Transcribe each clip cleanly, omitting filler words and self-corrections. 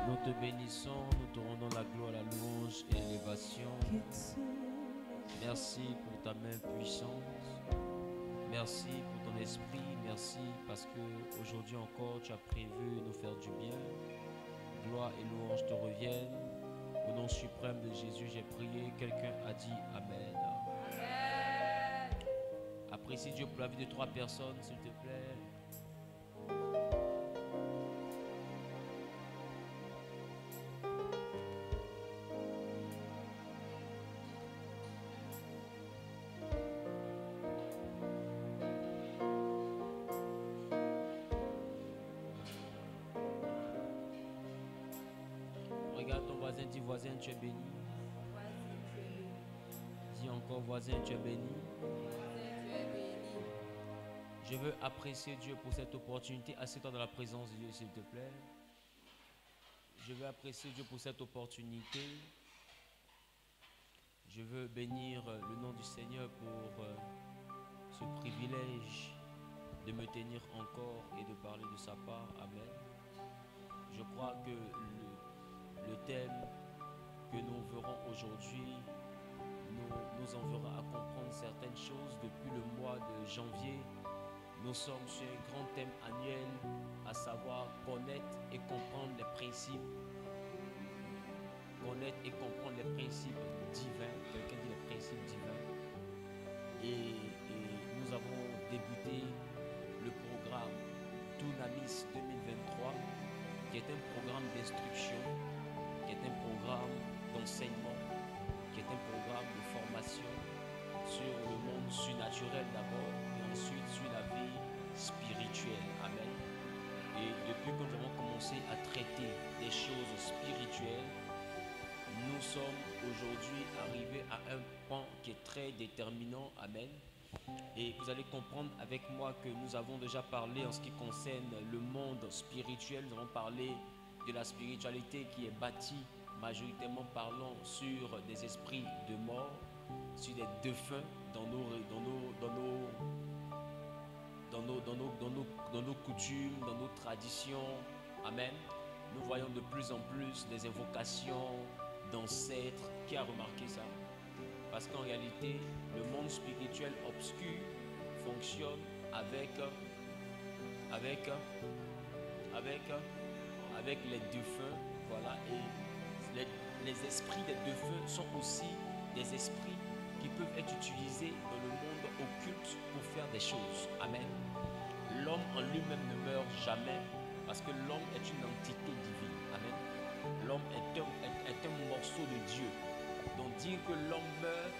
Nous te bénissons, nous te rendons la gloire, la louange et l'élévation. Merci pour ta main puissante. Merci pour ton esprit. Merci parce que aujourd'hui encore tu as prévu nous faire du bien. Gloire et louange te reviennent. Au nom suprême de Jésus, j'ai prié. Quelqu'un a dit Amen. Amen. Apprécie Dieu pour la vie de 3 personnes, s'il te plaît. Regarde ton voisin, dis voisin, tu es béni. Dis encore voisin, tu es béni. Je veux apprécier Dieu pour cette opportunité. Assieds-toi dans la présence de Dieu, s'il te plaît. Je veux apprécier Dieu pour cette opportunité. Je veux bénir le nom du Seigneur pour ce privilège de me tenir encore et de parler de sa part. Amen. Je crois que le thème que nous verrons aujourd'hui nous enverra à comprendre certaines choses. Depuis le mois de janvier, nous sommes sur un grand thème annuel, à savoir connaître et comprendre les principes. Connaître et comprendre les principes divins. Quelqu'un dit les principes divins. Et nous avons débuté le programme Dunamis 2023, qui est un programme d'instruction, qui est un programme d'enseignement, qui est un programme de formation sur le monde surnaturel d'abord et ensuite sur la vie spirituelle. Amen. Et depuis que nous avons commencé à traiter des choses spirituelles, nous sommes aujourd'hui arrivés à un point qui est très déterminant. Amen. Et vous allez comprendre avec moi que nous avons déjà parlé en ce qui concerne le monde spirituel. Nous avons parlé de la spiritualité qui est bâtie majoritairement parlant sur des esprits de mort, sur des défunts dans nos coutumes, dans nos traditions. Amen. Nous voyons de plus en plus des invocations d'ancêtres. Qui a remarqué ça? Parce qu'en réalité, le monde spirituel obscur fonctionne avec les défunts. Voilà. Et les esprits des défunts sont aussi des esprits qui peuvent être utilisés dans le monde occulte pour faire des choses. Amen. L'homme en lui-même ne meurt jamais parce que l'homme est une entité divine. Amen. L'homme est un morceau de Dieu. Donc dire que l'homme meurt,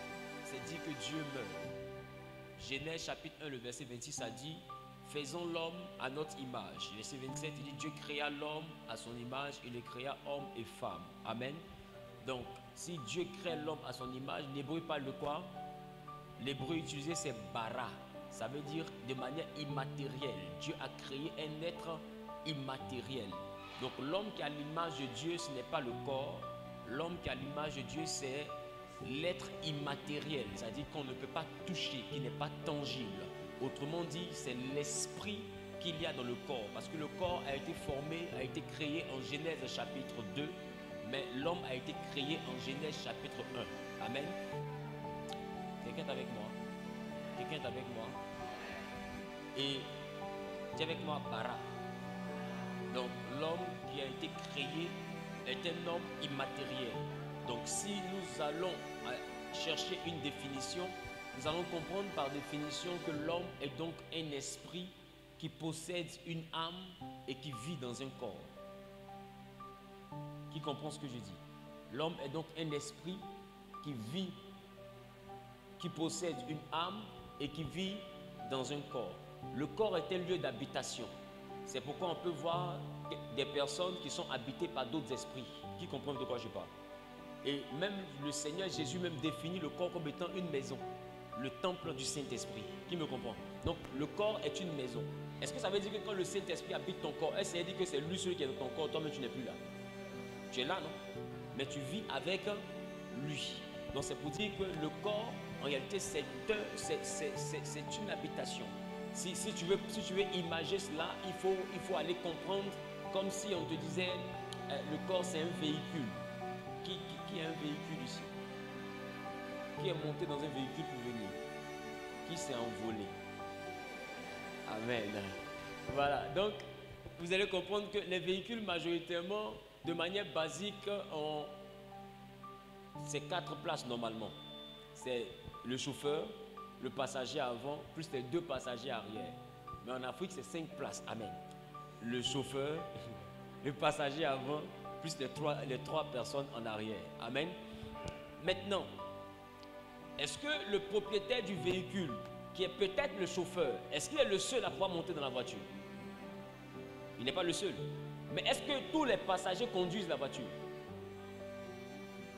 c'est dire que Dieu meurt. Genèse chapitre 1, le verset 26 a dit: faisons l'homme à notre image. Verset 27, il dit: Dieu créa l'homme à son image, il le créa homme et femme. Amen. Donc, si Dieu crée l'homme à son image, l'hébreu parle de quoi? L'hébreu utilisé, c'est bara. Ça veut dire de manière immatérielle. Dieu a créé un être immatériel. Donc, l'homme qui a l'image de Dieu, ce n'est pas le corps. L'homme qui a l'image de Dieu, c'est l'être immatériel. C'est-à-dire qu'on ne peut pas toucher, qui n'est pas tangible. Autrement dit, c'est l'esprit qu'il y a dans le corps. Parce que le corps a été formé, a été créé en Genèse chapitre 2. Mais l'homme a été créé en Genèse chapitre 1. Amen. Quelqu'un est avec moi? Quelqu'un est avec moi? Et dis avec moi, bara. Donc l'homme qui a été créé est un homme immatériel. Donc si nous allons chercher une définition, nous allons comprendre par définition que l'homme est donc un esprit qui possède une âme et qui vit dans un corps. Qui comprend ce que je dis? L'homme est donc un esprit qui vit, qui possède une âme et qui vit dans un corps. Le corps est un lieu d'habitation. C'est pourquoi on peut voir des personnes qui sont habitées par d'autres esprits. Qui comprennent de quoi je parle? Et même le Seigneur Jésus même définit le corps comme étant une maison. Le temple du Saint-Esprit. Qui me comprend? Donc le corps est une maison. Est-ce que ça veut dire que quand le Saint-Esprit habite ton corps, est-ce que ça veut dire que c'est lui celui qui est dans ton corps, toi-même tu n'es plus là? Tu es là, non? Mais tu vis avec lui. Donc c'est pour dire que le corps, en réalité, c'est une habitation. Si tu veux imager cela, il faut aller comprendre comme si on te disait le corps c'est un véhicule. Qui est un véhicule ici? Qui est monté dans un véhicule pour venir? Qui s'est envolé? Amen. Voilà, donc vous allez comprendre que les véhicules majoritairement, de manière basique, ont ces 4 places normalement. C'est le chauffeur, le passager avant, plus les 2 passagers arrière. Mais en Afrique, c'est 5 places. Amen. Le chauffeur, le passager avant, plus les 3 personnes en arrière. Amen. Maintenant, est-ce que le propriétaire du véhicule, qui est peut-être le chauffeur, est-ce qu'il est le seul à pouvoir monter dans la voiture? Il n'est pas le seul. Mais est-ce que tous les passagers conduisent la voiture?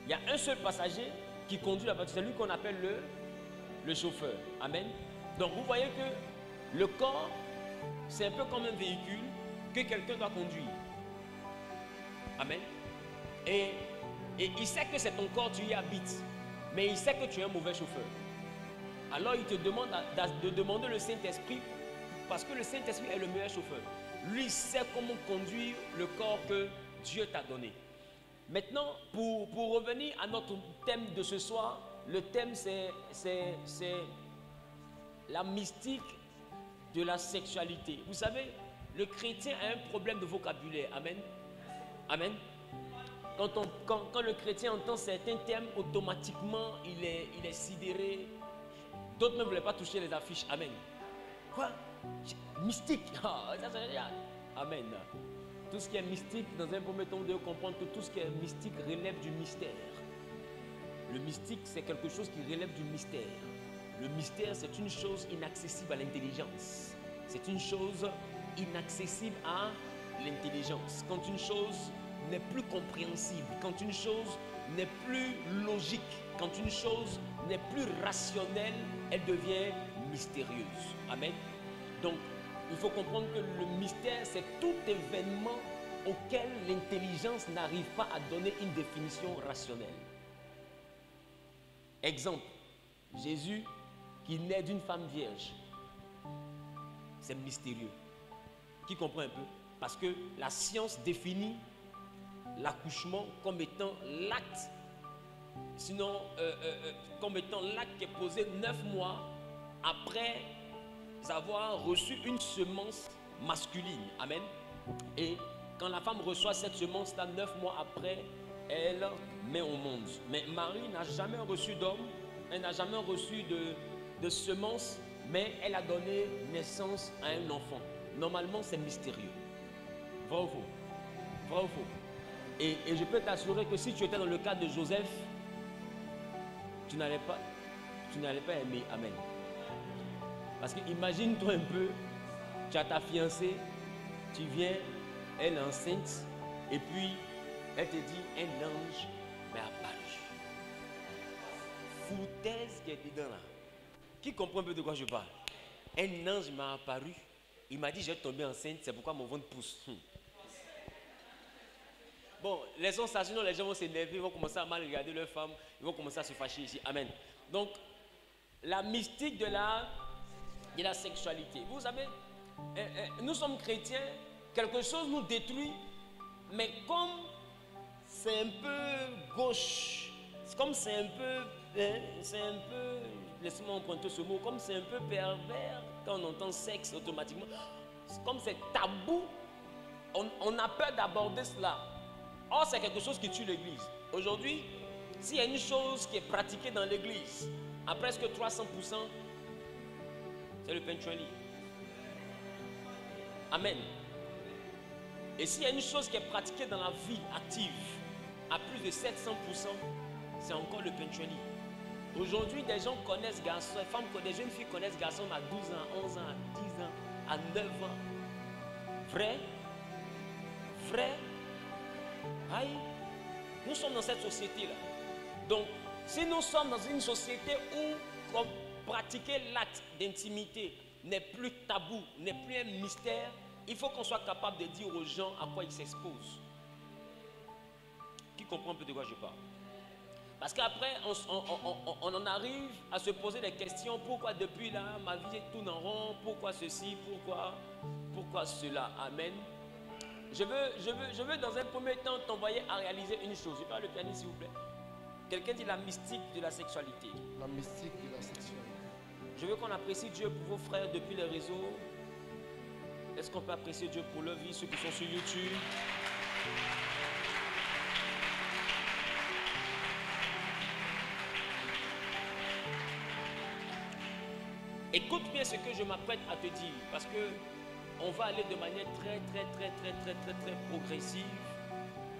Il y a un seul passager qui conduit la voiture. C'est lui qu'on appelle le chauffeur. Amen. Donc vous voyez que le corps, c'est un peu comme un véhicule que quelqu'un doit conduire. Amen. Et il sait que c'est ton corps, tu y habites. Mais il sait que tu es un mauvais chauffeur. Alors il te demande de demander le Saint-Esprit, parce que le Saint-Esprit est le meilleur chauffeur. Lui sait comment conduire le corps que Dieu t'a donné. Maintenant, pour revenir à notre thème de ce soir, le thème c'est la mystique de la sexualité. Vous savez, le chrétien a un problème de vocabulaire. Amen. Amen. Quand le chrétien entend certains termes, automatiquement, il est sidéré. D'autres ne voulaient pas toucher les affiches. Amen. Quoi? Mystique. Amen. Tout ce qui est mystique, dans un premier temps, vous devez comprendre que tout ce qui est mystique relève du mystère. Le mystique, c'est quelque chose qui relève du mystère. Le mystère, c'est une chose inaccessible à l'intelligence. C'est une chose inaccessible à l'intelligence. Quand une chose n'est plus compréhensible, quand une chose n'est plus logique, quand une chose n'est plus rationnelle, elle devient mystérieuse. Amen. Donc, il faut comprendre que le mystère, c'est tout événement auquel l'intelligence n'arrive pas à donner une définition rationnelle. Exemple, Jésus qui naît d'une femme vierge. C'est mystérieux. Qui comprend un peu? Parce que la science définit l'accouchement comme étant l'acte, sinon comme étant l'acte qui est posé 9 mois après avoir reçu une semence masculine. Amen. Et quand la femme reçoit cette semence-là, 9 mois après, elle met au monde. Mais Marie n'a jamais reçu d'homme, elle n'a jamais reçu de semence, mais elle a donné naissance à un enfant. Normalement, c'est mystérieux. Vrai ou faux? Vrai ou faux? Et je peux t'assurer que si tu étais dans le cas de Joseph, tu n'allais pas aimer. Amen. Parce que imagine-toi un peu, tu as ta fiancée, tu viens, elle est enceinte, et puis elle te dit, un ange m'est apparu. Foutaise qui est dedans là. Qui comprend un peu de quoi je parle? Un ange m'a apparu, il m'a dit, je vais tomber enceinte, c'est pourquoi mon ventre pousse. Bon, laissons ça, sinon les gens vont s'énerver, ils vont commencer à mal regarder leurs femmes, ils vont commencer à se fâcher ici. Amen. Donc, la mystique de la sexualité. Vous savez, nous sommes chrétiens, quelque chose nous détruit, mais comme c'est un peu gauche, comme c'est un peu, laissez-moi emprunter ce mot, comme c'est un peu pervers, quand on entend sexe automatiquement, comme c'est tabou, on a peur d'aborder cela. Or, c'est quelque chose qui tue l'église. Aujourd'hui, s'il y a une chose qui est pratiquée dans l'église, à presque 300%, c'est le punctually. Amen. Et s'il y a une chose qui est pratiquée dans la vie active, à plus de 700%, c'est encore le punctually. Aujourd'hui, des gens connaissent garçons, des jeunes filles connaissent garçons à 12 ans, 11 ans, à 10 ans, à 9 ans. Vrai? Vrai? Aïe, nous sommes dans cette société-là. Donc, si nous sommes dans une société où pratiquer l'acte d'intimité n'est plus tabou, n'est plus un mystère, il faut qu'on soit capable de dire aux gens à quoi ils s'exposent. Qui comprend un peu de quoi je parle? Parce qu'après, on en arrive à se poser des questions. Pourquoi depuis là, ma vie tourne en rond? Pourquoi ceci? Pourquoi cela? Amen. je veux dans un premier temps t'envoyer à réaliser une chose. Je parle le pianiste, s'il vous plaît. Quelqu'un dit la mystique de la sexualité. La mystique de la sexualité. Je veux qu'on apprécie Dieu pour vos frères depuis les réseaux. Est-ce qu'on peut apprécier Dieu pour leur vie, ceux qui sont sur YouTube? Écoute bien ce que je m'apprête à te dire, parce que on va aller de manière très progressive,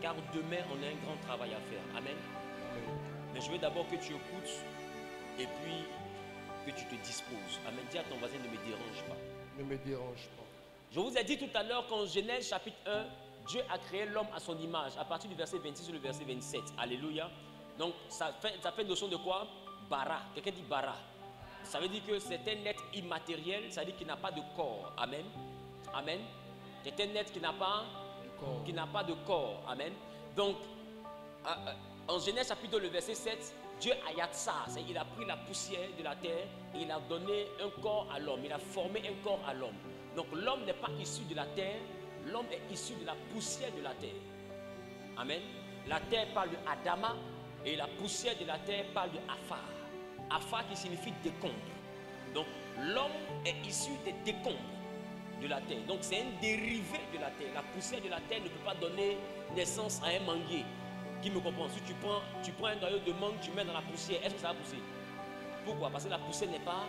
car demain on a un grand travail à faire. Amen. Mais je veux d'abord que tu écoutes et puis que tu te disposes. Amen. Dis à ton voisin, ne me dérange pas. Ne me dérange pas. Je vous ai dit tout à l'heure qu'en Genèse chapitre 1, Dieu a créé l'homme à son image, à partir du verset 26 au verset 27. Alléluia. Donc ça fait notion de quoi? Bara. Quelqu'un dit bara. Ça veut dire que c'est un être immatériel, ça veut dire qu'il n'a pas de corps. Amen. Amen. C'est un être qui n'a pas de corps. Amen. Donc, en Genèse chapitre 2, le verset 7, Dieu a yatsa, il a pris la poussière de la terre et il a donné un corps à l'homme. Il a formé un corps à l'homme. Donc l'homme n'est pas issu de la terre, l'homme est issu de la poussière de la terre. Amen. La terre parle de Adama et la poussière de la terre parle de Afar. Afar qui signifie décombre. Donc l'homme est issu des décombres de la terre. Donc c'est un dérivé de la terre. La poussière de la terre ne peut pas donner naissance à un manguier. Qui me comprend? Si tu prends un noyau de mangue, tu mets dans la poussière, est-ce que ça va pousser? Pourquoi? Parce que la poussière n'est pas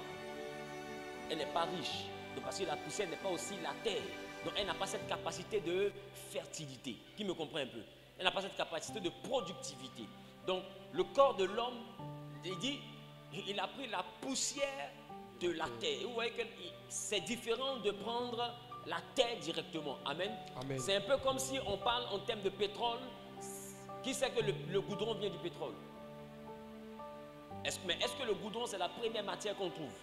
riche. Donc parce que la poussière n'est pas aussi la terre. Donc elle n'a pas cette capacité de fertilité. Qui me comprend un peu? Elle n'a pas cette capacité de productivité. Donc le corps de l'homme, il dit, il a pris la poussière de la terre. Et vous voyez que c'est différent de prendre la terre directement. Amen. Amen. C'est un peu comme si on parle en termes de pétrole. Qui sait que le goudron vient du pétrole? Mais est-ce que le goudron c'est la première matière qu'on trouve?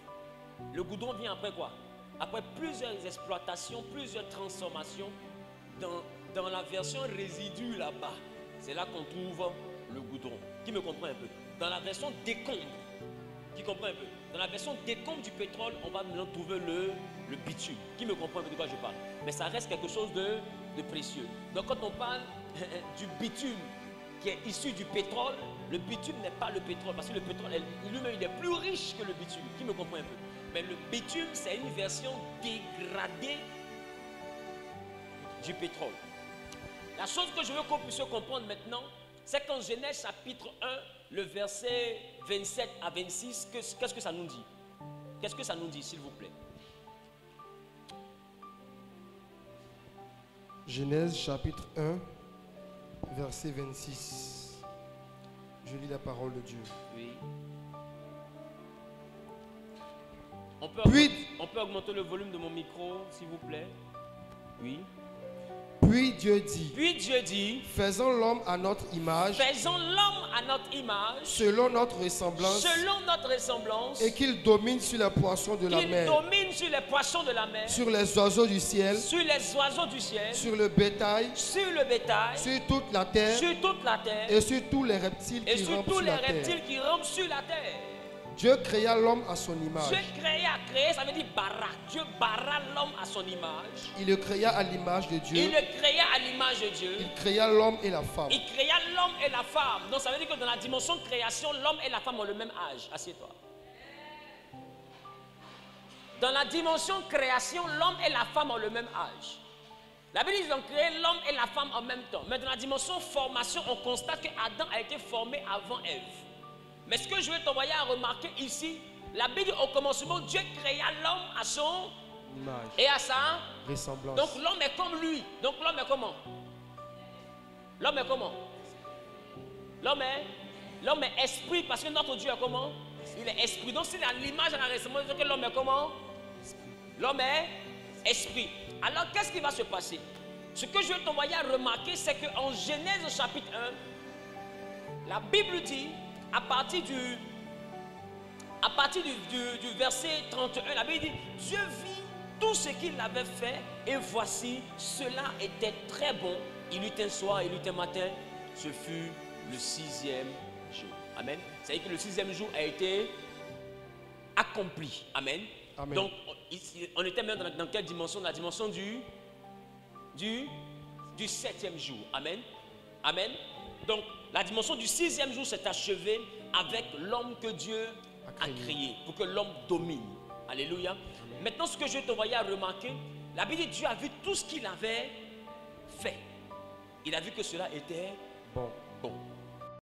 Le goudron vient après quoi? Après plusieurs exploitations, plusieurs transformations, dans la version résidu là-bas, c'est là qu'on trouve le goudron. Qui me comprend un peu? Dans la version décombre, qui comprend un peu? Dans la version décombre du pétrole, on va maintenant trouver le bitume. Qui me comprend un peu de quoi je parle? Mais ça reste quelque chose de précieux. Donc quand on parle du bitume qui est issu du pétrole, le bitume n'est pas le pétrole, parce que le pétrole lui-même il est plus riche que le bitume. Qui me comprend un peu? Mais le bitume, c'est une version dégradée du pétrole. La chose que je veux qu'on puisse comprendre maintenant, c'est qu'en Genèse chapitre 1, le verset 27 à 26, qu'est-ce que ça nous dit? Qu'est-ce que ça nous dit, s'il vous plaît? Genèse chapitre 1, verset 26. Je lis la parole de Dieu. Oui. On peut augmenter le volume de mon micro, s'il vous plaît? Oui. Puis Dieu dit, faisons l'homme à notre image, selon notre ressemblance, et qu'il domine sur les poissons de la mer, sur les oiseaux du ciel, sur le bétail, sur toute la terre, et sur tous les reptiles qui rampent sur la terre. Dieu créa l'homme à son image. Créer, ça veut dire bara. Dieu bara l'homme à son image. Il le créa à l'image de Dieu. Il créa l'homme et la femme. Donc ça veut dire que dans la dimension création, l'homme et la femme ont le même âge. Assieds-toi. Dans la dimension création, l'homme et la femme ont le même âge. La Bible dit qu'ils ont créé l'homme et la femme en même temps. Mais dans la dimension formation, on constate que Adam a été formé avant Ève. Mais ce que je veux t'envoyer à remarquer ici, la Bible dit au commencement, Dieu créa l'homme à son image et à sa ressemblance. Donc l'homme est comme lui. Donc l'homme est comment? L'homme est comment? L'homme est esprit, parce que notre Dieu est comment? Il est esprit. Donc s'il a l'image et la ressemblance, que l'homme est comment? L'homme est esprit. Alors qu'est-ce qui va se passer? Ce que je veux t'envoyer à remarquer, c'est qu'en Genèse chapitre 1, la Bible dit, à partir du verset 31, la Bible dit, Dieu vit tout ce qu'il avait fait et voici, cela était très bon. Il eut un soir, il eut un matin, ce fut le 6e jour. Amen. C'est-à-dire que le 6e jour a été accompli. Amen. Amen. Donc, on était même dans quelle dimension? La dimension du du 7e jour. Amen. Amen. Donc, la dimension du 6e jour s'est achevée avec l'homme que Dieu a créé pour que l'homme domine. Alléluia. Amen. Maintenant, ce que je vais t'envoyer à remarquer, la Bible dit Dieu a vu tout ce qu'il avait fait. Il a vu que cela était bon.